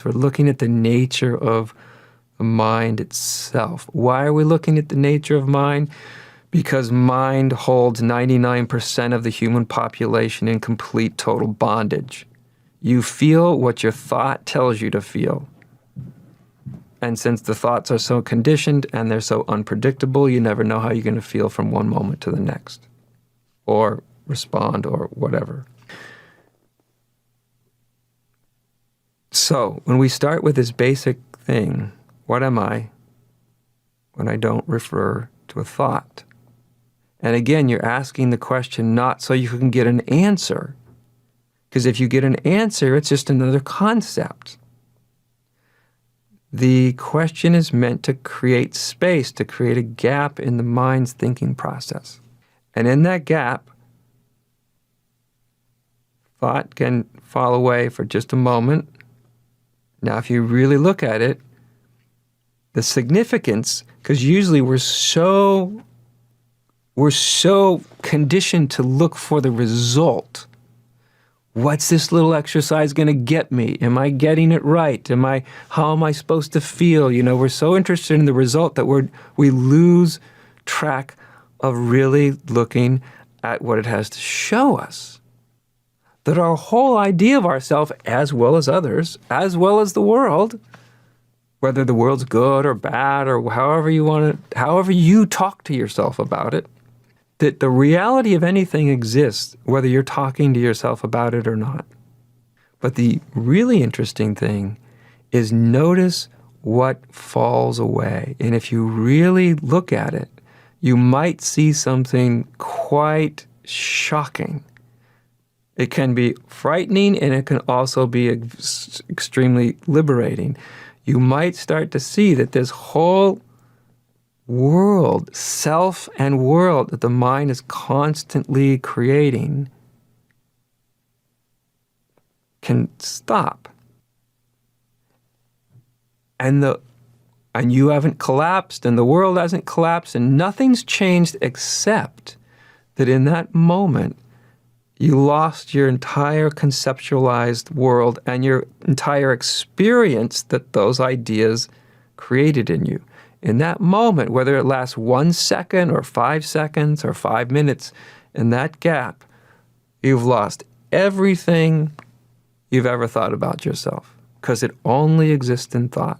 We're looking at the nature of the mind itself. Why are we looking at the nature of mind? Because mind holds 99% of the human population in complete total bondage. You feel what your thought tells you to feel. And since the thoughts are so conditioned and they're so unpredictable, you never know how you're going to feel from one moment to the next, or respond, or whatever. So when we start with this basic thing, what am I when I don't refer to a thought? And again, you're asking the question not so you can get an answer, because if you get an answer, it's just another concept. The question is meant to create space, to create a gap in the mind's thinking process. And in that gap, thought can fall away for just a moment. Now, if you really look at it, the significance, because usually we're so conditioned to look for the result. What's this little exercise going to get me? Am I getting it right? How am I supposed to feel? We're so interested in the result that we lose track of really looking at what it has to show us. That our whole idea of ourselves, as well as others, as well as the world, whether the world's good or bad or however you talk to yourself about it, that the reality of anything exists, whether you're talking to yourself about it or not. But the really interesting thing is notice what falls away. And if you really look at it, you might see something quite shocking. It can be frightening, and it can also be extremely liberating. You might start to see that this whole world, self and world, that the mind is constantly creating can stop. And you haven't collapsed, and the world hasn't collapsed, and nothing's changed except that in that moment, you lost your entire conceptualized world and your entire experience that those ideas created in you. In that moment, whether it lasts 1 second or 5 seconds or 5 minutes, in that gap, you've lost everything you've ever thought about yourself, because it only exists in thought.